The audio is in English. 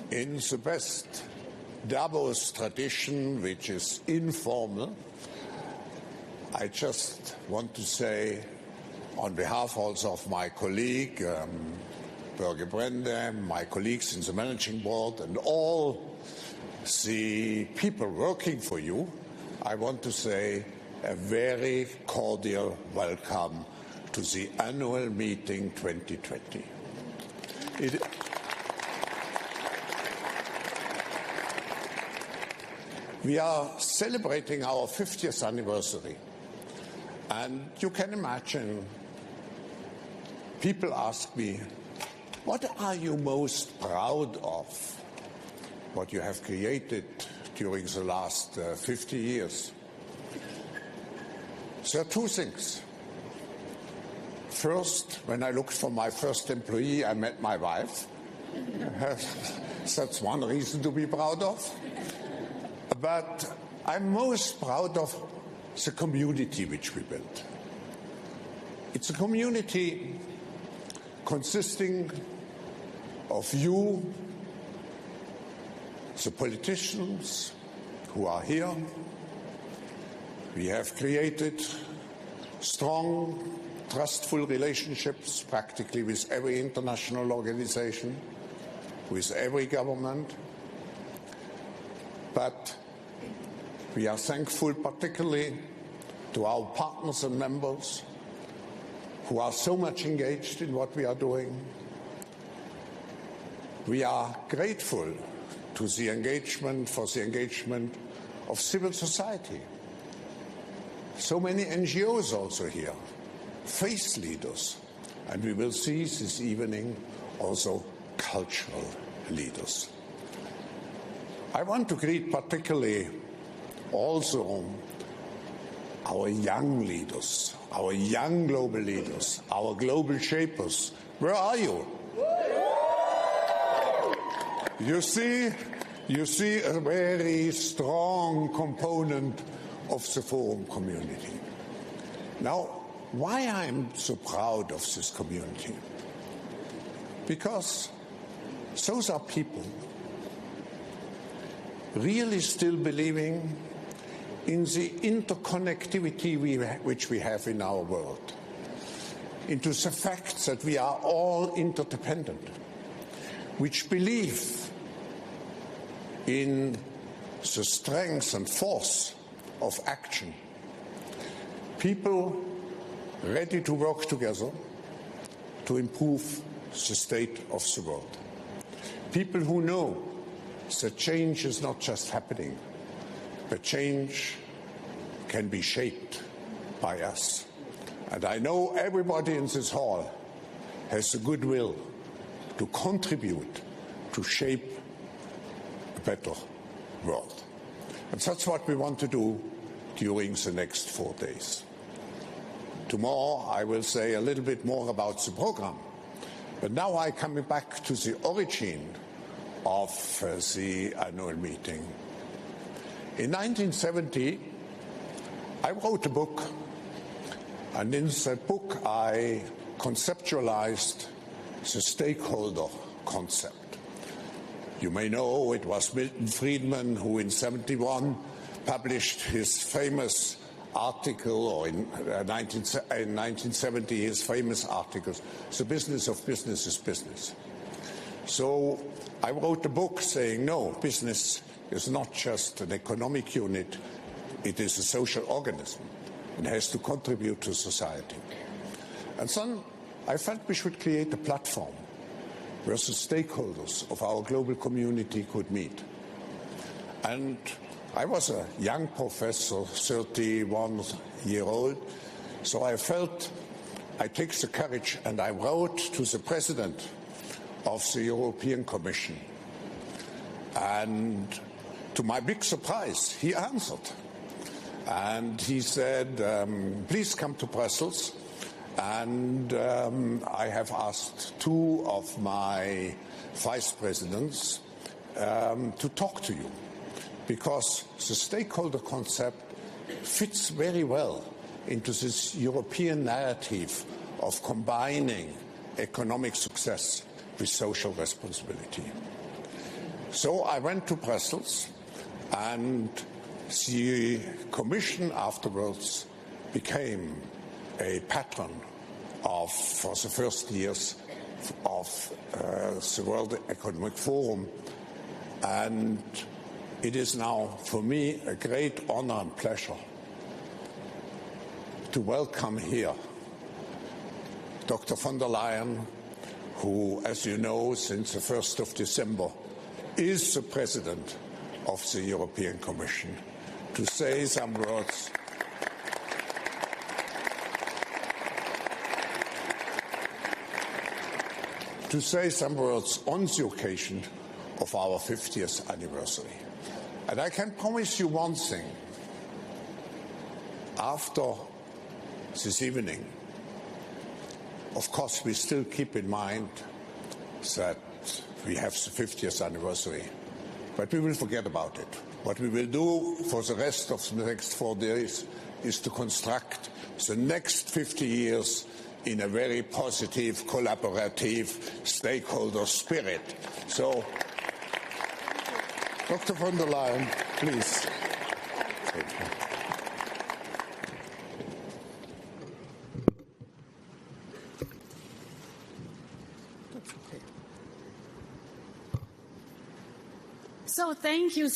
In the best Davos tradition, which is informal, I just want to say, on behalf also of my colleague, Børge Brende, my colleagues in the managing board, and all the people working for you, I want to say a very cordial welcome to the annual meeting 2020. We are celebrating our 50th anniversary, and you can imagine people ask me, what are you most proud of, what you have created during the last 50 years? There are two things. First, when I looked for my first employee, I met my wife. That's one reason to be proud of. But I'm most proud of the community which we built. It's a community consisting of you, the politicians who are here. We have created strong, trustful relationships practically with every international organization, with every government. But we are thankful particularly to our partners and members who are so much engaged in what we are doing. We are grateful for the engagement of civil society. So many NGOs also here, faith leaders, and we will see this evening also cultural leaders. I want to greet particularly also our young leaders, our young global leaders, our global shapers. Where are you? You see a very strong component of the forum community. Now, why I'm so proud of this community? Because those are people really still believing in the interconnectivity which we have in our world, into the fact that we are all interdependent, which believe in the strength and force of action. People ready to work together to improve the state of the world. People who know that change is not just happening, but change can be shaped by us. And I know everybody in this hall has the goodwill to contribute to shape a better world. And that's what we want to do during the next 4 days. Tomorrow I will say a little bit more about the program. But now I'm coming back to the origin of the annual meeting. In 1970, I wrote a book, and in that book I conceptualized the stakeholder concept. You may know it was Milton Friedman who in 1971 published his famous article, or in 1970 his famous articles, The Business of Business is Business. So I wrote a book saying, no, business is not just an economic unit, it is a social organism and has to contribute to society. And then I felt we should create a platform where the stakeholders of our global community could meet. And I was a young professor, 31 years old, so I felt I take the courage and I wrote to the president of the European Commission. And to my big surprise, he answered. And he said, please come to Brussels. And I have asked two of my vice presidents to talk to you, because the stakeholder concept fits very well into this European narrative of combining economic success with social responsibility. So I went to Brussels, and the Commission afterwards became a patron for the first years of the World Economic Forum. And it is now, for me, a great honor and pleasure to welcome here Dr. von der Leyen, who, as you know, since the 1st of December, is the President of the European Commission, to say some words on the occasion of our 50th anniversary. And I can promise you one thing. After this evening, of course, we still keep in mind that we have the 50th anniversary, but we will forget about it. What we will do for the rest of the next 4 days is to construct the next 50 years in a very positive, collaborative, stakeholder spirit. So, Dr. von der Leyen, please. Thank you. So thank you